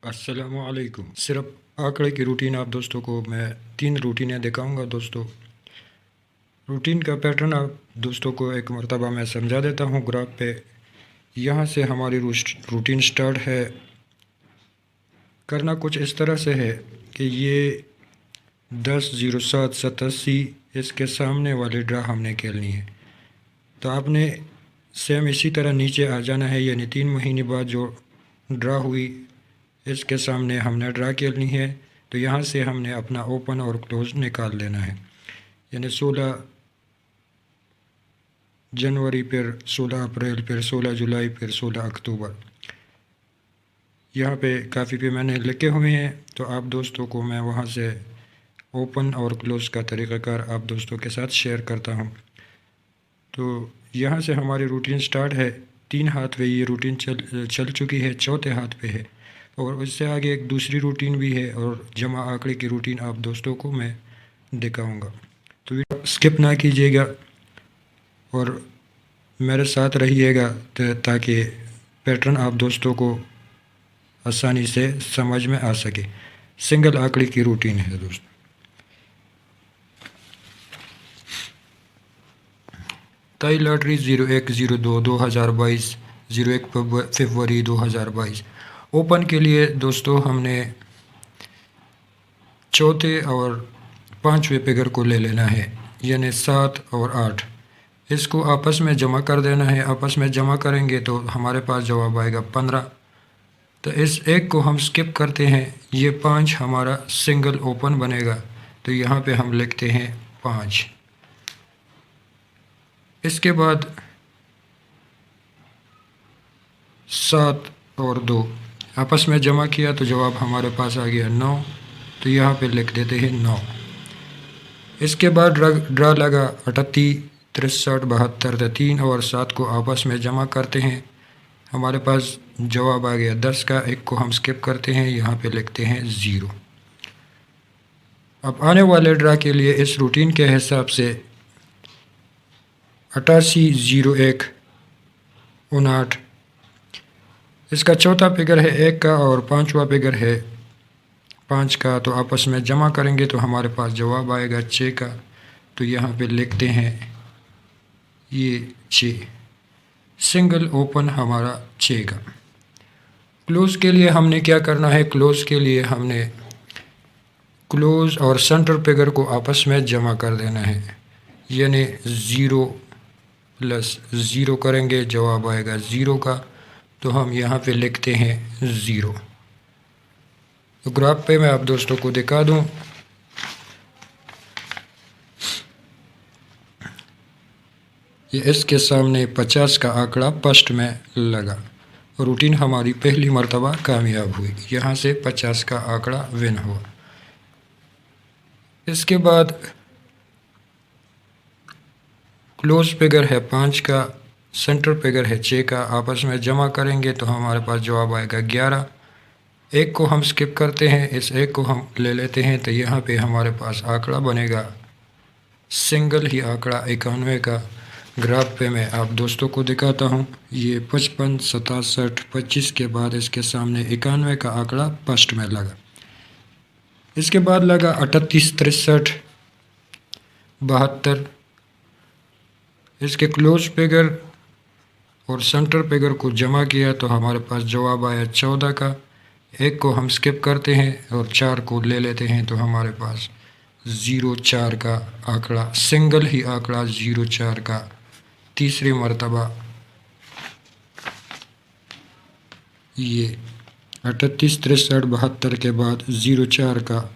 अस्सलामुअलैकुम। सिर्फ आंकड़े की रूटीन आप दोस्तों को मैं 3 रूटीनें दिखाऊंगा दोस्तों। रूटीन का पैटर्न आप दोस्तों को एक मरतबा मैं समझा देता हूँ ग्राफ पे। यहाँ से हमारी रूटीन स्टार्ट है। करना कुछ इस तरह से है कि ये 10-07-87 इसके सामने वाली ड्रा हमने खेलनी है। तो आपने सेम इसी तरह नीचे आ जाना है, यानी 3 महीने बाद जो ड्रा हुई इसके सामने हमने ड्रा खेलनी है। तो यहाँ से हमने अपना ओपन और क्लोज निकाल लेना है, यानी 16 जनवरी, फिर 16 अप्रैल, फिर 16 जुलाई, फिर 16 अक्टूबर। यहाँ पे काफ़ी पे मैंने लिखे हुए हैं, तो आप दोस्तों को मैं वहाँ से ओपन और क्लोज का तरीक़ाकार आप दोस्तों के साथ शेयर करता हूँ। तो यहाँ से हमारी रूटीन स्टार्ट है। 3 हाथ पे ये रूटीन चल चुकी है, चौथे हाथ पे है और उससे आगे एक दूसरी रूटीन भी है और जमा आंकड़े की रूटीन आप दोस्तों को मैं दिखाऊंगा। तो वीडियो स्किप ना कीजिएगा और मेरे साथ रहिएगा ताकि पैटर्न आप दोस्तों को आसानी से समझ में आ सके। सिंगल आंकड़े की रूटीन है दोस्तों। ताई लॉटरी 01/02/2022, 01 फरवरी 2022। ओपन के लिए दोस्तों हमने चौथे और पाँचवें फिगर को ले लेना है, यानी 7 और 8। इसको आपस में जमा कर देना है। आपस में जमा करेंगे तो हमारे पास जवाब आएगा 15। तो इस एक को हम स्किप करते हैं। ये 5 हमारा सिंगल ओपन बनेगा, तो यहाँ पे हम लिखते हैं 5। इसके बाद 7 और 2 आपस में जमा किया तो जवाब हमारे पास आ गया 9, तो यहाँ पे लिख देते हैं 9। इसके बाद ड्रा लगा 38, 63, 72। तो 3 और 7 को आपस में जमा करते हैं, हमारे पास जवाब आ गया 10 का। एक को हम स्किप करते हैं, यहाँ पे लिखते हैं 0। अब आने वाले ड्रा के लिए इस रूटीन के हिसाब से 88, 01, 59। इसका चौथा फिगर है 1 का और पाँचवा फिगर है 5 का, तो आपस में जमा करेंगे तो हमारे पास जवाब आएगा 6 का। तो यहाँ पे लिखते हैं ये 6। सिंगल ओपन हमारा 6 का। क्लोज के लिए हमने क्या करना है? क्लोज के लिए हमने क्लोज और सेंटर फिगर को आपस में जमा कर देना है, यानी 0 + 0 करेंगे, जवाब आएगा 0 का। तो हम यहाँ पे लिखते हैं 0। तो ग्राफ पे मैं आप दोस्तों को दिखा दूँ। ये इसके सामने 50 का आंकड़ा फर्स्ट में लगा। रूटीन हमारी पहली मर्तबा कामयाब हुई, यहाँ से 50 का आंकड़ा विन हुआ। इसके बाद क्लोज फिगर है 5 का, सेंटर फिगर है 6 का, आपस में जमा करेंगे तो हमारे पास जवाब आएगा 11। एक को हम स्किप करते हैं, इस एक को हम ले लेते हैं, तो यहाँ पे हमारे पास आंकड़ा बनेगा सिंगल ही आंकड़ा 91 का। ग्राफ पे मैं आप दोस्तों को दिखाता हूँ। ये 55, 67, 25 के बाद इसके सामने 91 का आंकड़ा फर्स्ट में लगा। इसके बाद लगा 38, 63, 72। इसके क्लोज फिगर और सेंटर फिगर को जमा किया तो हमारे पास जवाब आया 14 का। एक को हम स्किप करते हैं और 4 को ले लेते हैं, तो हमारे पास 04 का आंकड़ा, सिंगल ही आंकड़ा 04 का तीसरी मर्तबा। ये 38, 63, 72 के बाद 04 का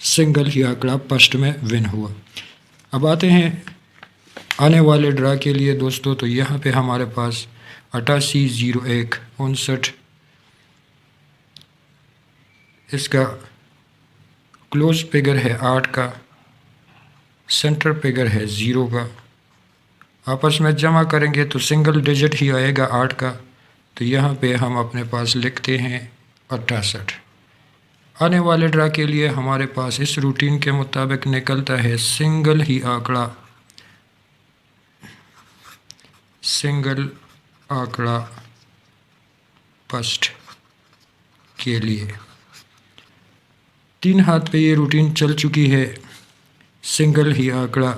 सिंगल ही आंकड़ा फर्स्ट में विन हुआ। अब आते हैं आने वाले ड्रा के लिए दोस्तों। तो यहाँ पे हमारे पास 88, 01, 59। इसका क्लोज फिगर है 8 का, सेंटर फिगर है 0 का। आपस में जमा करेंगे तो सिंगल डिजिट ही आएगा 8 का। तो यहाँ पे हम अपने पास लिखते हैं 68। आने वाले ड्रा के लिए हमारे पास इस रूटीन के मुताबिक निकलता है सिंगल ही आंकड़ा, सिंगल आंकड़ा फर्स्ट के लिए। 3 हाथ पे ये रूटीन चल चुकी है, सिंगल ही आंकड़ा,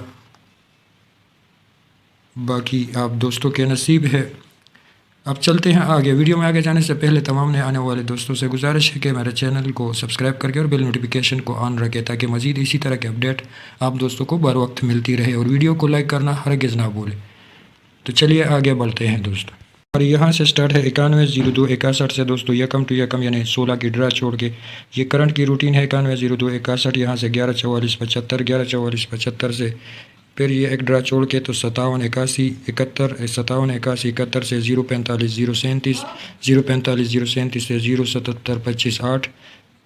बाकी आप दोस्तों के नसीब है। अब चलते हैं आगे। वीडियो में आगे जाने से पहले तमाम नए आने वाले दोस्तों से गुजारिश है कि मेरे चैनल को सब्सक्राइब करके और बेल नोटिफिकेशन को ऑन रखें ताकि मज़ीद इसी तरह के अपडेट आप दोस्तों को बर वक्त मिलती रहे, और वीडियो को लाइक करना हरगिज़ ना भूलें। तो चलिए आगे बढ़ते हैं दोस्तों। और यहाँ से स्टार्ट है 910261 से दोस्तों, यकम टू यकम यानी 16 की ड्रा छोड़ के ये करंट की रूटीन है 910261। यहाँ से 114475, 114475 से फिर ये एक ड्रा छोड़ के तो 578171, 578171 से 045 037, 045 037 से 077 25 8।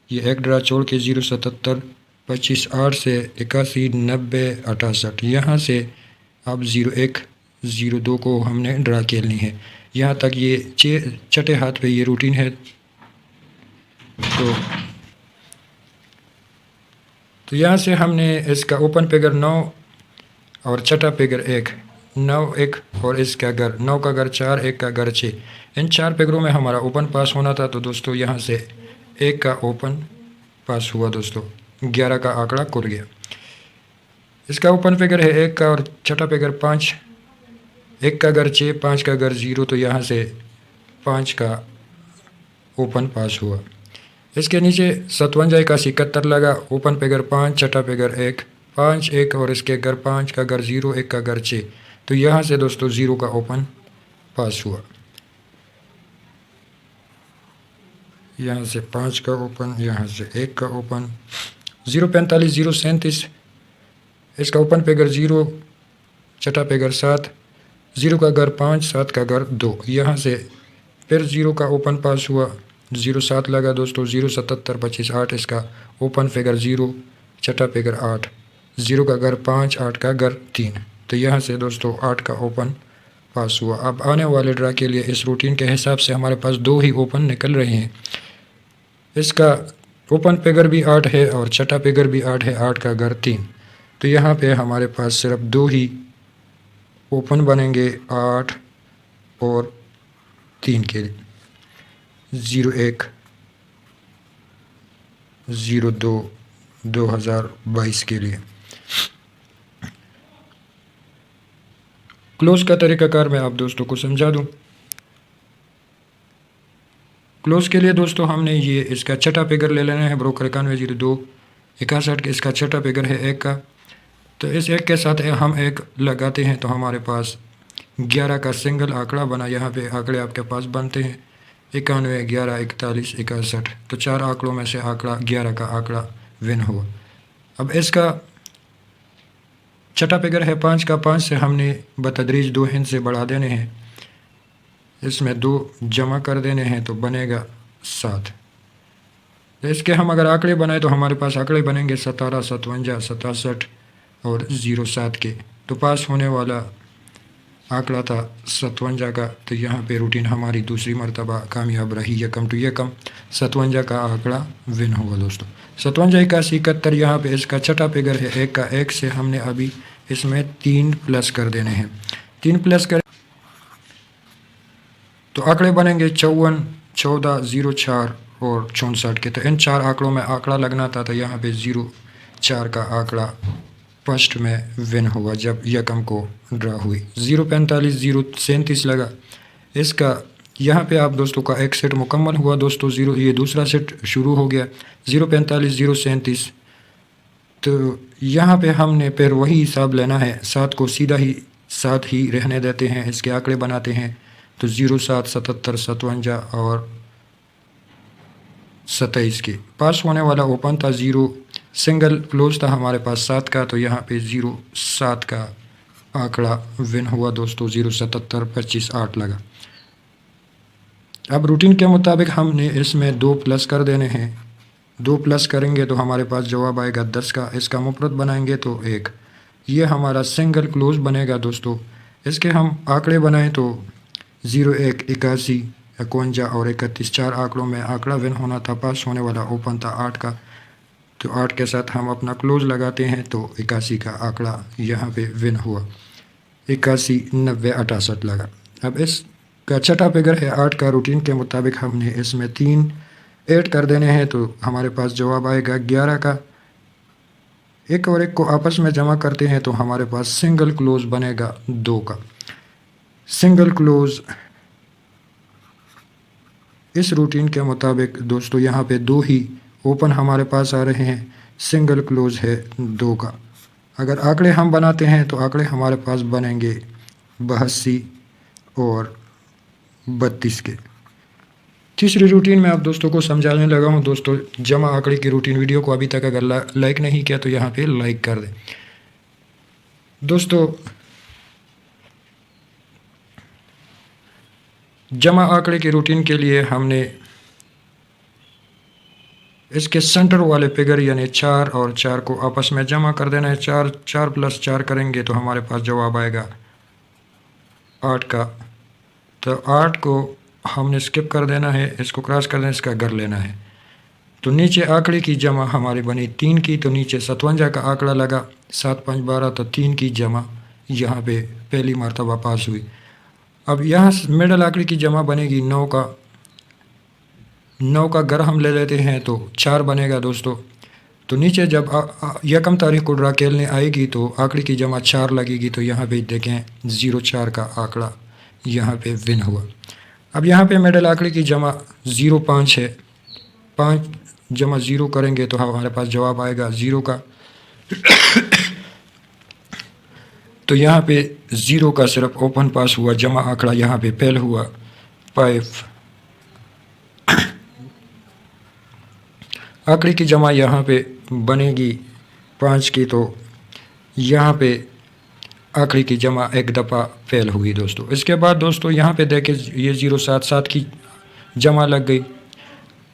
ये एक ड्रा छोड़ के 077 25 8 से 81 90 68। यहाँ से अब 01 02 को हमने ड्रा खेलनी है। यहाँ तक ये छठे हाथ पे ये रूटीन है। तो यहाँ से हमने इसका ओपन फिगर 9 और छठा फिगर 1, 9 1 और इसका घर 9 का घर 4, 1 का घर 6, इन 4 फिगरों में हमारा ओपन पास होना था। तो दोस्तों यहाँ से 1 का ओपन पास हुआ दोस्तों, 11 का आंकड़ा खुल गया। इसका ओपन फिगर है 1 का और छठा फिगर 5, 1 का घर 6, 5 का घर 0, तो यहाँ से 5 का ओपन पास हुआ। इसके नीचे 57 का 71 लगा, ओपन फिगर 5, छठा फिगर 1, 5 1 और इसके घर 5 का घर 0, 1 का घर 6, तो यहाँ से दोस्तों 0 का ओपन पास हुआ। यहाँ से 5 का ओपन, यहाँ से 1 का ओपन, 045 037, इसका ओपन फिगर 0, छठा फिगर 7, 0 का घर 5, 7 का घर 2, यहाँ से फिर 0 का ओपन पास हुआ, 07 लगा दोस्तों, 077 25 8, इसका ओपन फिगर 0, छठा फिगर 8, 0 का घर 5, 8 का घर 3, तो यहाँ से दोस्तों 8 का ओपन पास हुआ। अब आने वाले ड्रा के लिए इस रूटीन के हिसाब से हमारे पास 2 ही ओपन निकल रहे हैं। इसका ओपन फिगर भी 8 है और छठा फिगर भी 8 है, 8 का घर 3, तो यहाँ पे हमारे पास सिर्फ 2 ही ओपन बनेंगे, 8 और 3 के 01 02 2022 के लिए। क्लोज का तरीक़ाकार मैं आप दोस्तों को समझा दूं। क्लोज के लिए दोस्तों हमने ये इसका छठा फिगर ले लेना है, ब्रोकर 910261 के इसका छठा फिगर है 1 का, तो इस 1 के साथ हम 1 लगाते हैं तो हमारे पास 11 का सिंगल आंकड़ा बना। यहाँ पे आंकड़े आपके पास बनते हैं 91 11 41 61, तो 4 आंकड़ों में से आंकड़ा 11 का आंकड़ा विन हुआ। अब इसका छठा फिगर है 5 का, 5 से हमने बतदरीज 2 हिंद से बढ़ा देने हैं, इसमें 2 जमा कर देने हैं तो बनेगा 7। तो इसके हम अगर आंकड़े बनाए तो हमारे पास आंकड़े बनेंगे 17 57 67 और 07 के, तो पास होने वाला आंकड़ा था 57 का। तो यहाँ पे रूटीन हमारी दूसरी मरतबा कामयाब रही, यकम टू यकम 57 का आंकड़ा विन हुआ दोस्तों। 57 81 71, यहाँ पे इसका छठा फिगर है 1 का, 1 से हमने अभी इसमें 3 प्लस कर देने हैं, 3 प्लस कर तो आंकड़े बनेंगे 54 14 04 और 64 के। तो इन 4 आंकड़ों में आंकड़ा लगना था, तो यहाँ पे 04 का आंकड़ा फर्स्ट में विन हुआ जब यकम को ड्रा हुई। 045 037 लगा इसका, यहाँ पे आप दोस्तों का एक सेट मुकम्मल हुआ दोस्तों, ये दूसरा सेट शुरू हो गया 045 037। तो यहाँ पे हमने फिर वही हिसाब लेना है, 7 को सीधा ही 7 ही रहने देते हैं, इसके आंकड़े बनाते हैं तो 07 77 57 और 27 के। पास होने वाला ओपन था 0, सिंगल क्लोज था हमारे पास 7 का, तो यहाँ पे 07 का आंकड़ा विन हुआ दोस्तों, 077 25 8 लगा। अब रूटीन के मुताबिक हमने इसमें 2 प्लस कर देने हैं, 2 प्लस करेंगे तो हमारे पास जवाब आएगा 10 का। इसका मुफरत बनाएंगे तो 1, ये हमारा सिंगल क्लोज बनेगा दोस्तों। इसके हम आंकड़े बनाएं तो 01 81 51 और 31, 4 आंकड़ों में आंकड़ा विन होना था, पास होने वाला ओपन था 8 का, तो 8 के साथ हम अपना क्लोज लगाते हैं तो 81 का आंकड़ा यहाँ पे विन हुआ, 81 90 68 लगा। अब इसका छठा फिगर है 8 का, रूटीन के मुताबिक हमने इसमें 3 ऐड कर देने हैं तो हमारे पास जवाब आएगा 11 का। एक और एक को आपस में जमा करते हैं तो हमारे पास सिंगल क्लोज बनेगा 2 का। सिंगल क्लोज इस रूटीन के मुताबिक दोस्तों यहाँ पे 2 ही ओपन हमारे पास आ रहे हैं, सिंगल क्लोज है 2 का। अगर आंकड़े हम बनाते हैं तो आंकड़े हमारे पास बनेंगे 82 और 32 के। तीसरी रूटीन मैं आप दोस्तों को समझाने लगा हूँ। दोस्तों जमा आंकड़े की रूटीन वीडियो को अभी तक अगर लाइक नहीं किया तो यहाँ पे लाइक कर दें। दोस्तों जमा आंकड़े की रूटीन के लिए हमने इसके सेंटर वाले फिगर यानी 4 और 4 को आपस में जमा कर देना है। 4 + 4 करेंगे तो हमारे पास जवाब आएगा 8 का। तो 8 को हमने स्किप कर देना है, इसको क्रॉस कर देना, इसका घर लेना है। तो नीचे आंकड़े की जमा हमारी बनी 3 की, तो नीचे 57 का आंकड़ा लगा, 7 5 12, तो 3 की जमा यहाँ पे पहली मरतबा पास हुई। अब यहाँ मिडल आंकड़े की जमा बनेगी 9 का। 9 का घर हम ले लेते हैं तो 4 बनेगा दोस्तों। तो नीचे जब यकम तारीख को ड्रा खेलने आएगी तो आंकड़े की जमा 4 लगेगी, तो यहाँ पे देखें 04 का आंकड़ा यहाँ पे विन हुआ। अब यहाँ पे मिडल आंकड़े की जमा 05 है, 5 जमा 0 करेंगे तो हमारे पास जवाब आएगा 0 का। तो यहाँ पे 0 का सिर्फ ओपन पास हुआ, जमा आंकड़ा यहाँ पे फेल हुआ 5। आंकड़े की जमा यहाँ पे बनेगी 5 की, तो यहाँ पे आंकड़े की जमा एक दफ़ा फेल हुई दोस्तों। इसके बाद दोस्तों यहाँ पे देखें ये 077 की जमा लग गई।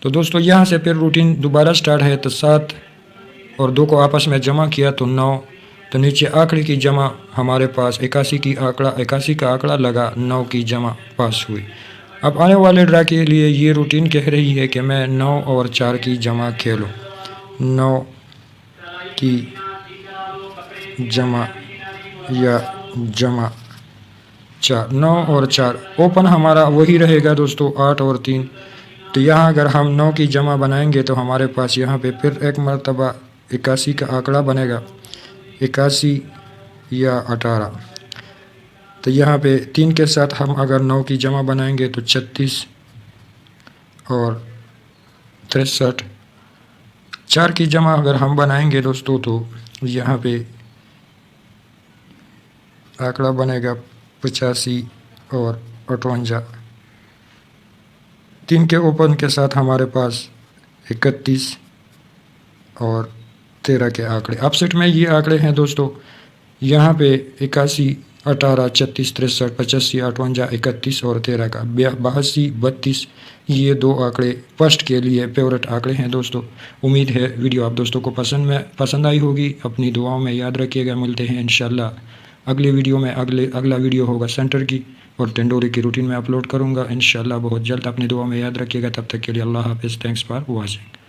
तो दोस्तों यहाँ से फिर रूटीन दोबारा स्टार्ट है। तो 7 और 2 को आपस में जमा किया तो 9। तो नीचे आंकड़े की जमा हमारे पास 81 का आंकड़ा लगा, 9 की जमा पास हुई। अब आने वाले ड्रा के लिए ये रूटीन कह रही है कि मैं 9 और 4 की जमा खेलूँ। 9 की जमा या जमा 4, 9 और 4 ओपन हमारा वही रहेगा दोस्तों, 8 और 3। तो यहाँ अगर हम 9 की जमा बनाएंगे तो हमारे पास यहाँ पे फिर एक मरतबा 81 का आंकड़ा बनेगा, 81 या 18। तो यहाँ पे 3 के साथ हम अगर 9 की जमा बनाएंगे तो 36 और 63। 4 की जमा अगर हम बनाएंगे दोस्तों तो यहाँ पे आंकड़ा बनेगा 85 और 58। 3 के ओपन के साथ हमारे पास 31 और 13 के आंकड़े। अपसेट में ये आंकड़े हैं दोस्तों, यहाँ पे 81, 18, 36, 63, 85, 58, 31 और 13 का 82, 32 ये 2 आंकड़े फर्स्ट के लिए फेवरेट आंकड़े हैं दोस्तों। उम्मीद है वीडियो आप दोस्तों को पसंद आई होगी। अपनी दुआओं में याद रखिएगा। मिलते हैं इंशाल्लाह अगले वीडियो में। अगला वीडियो होगा सेंटर की और टेंडोरी की रूटीन में अपलोड करूँगा इंशाल्लाह बहुत जल्द। अपनी दुआओं में याद रखिएगा। तब तक के लिए अल्लाह हाफ़िज़। Thanks for watching.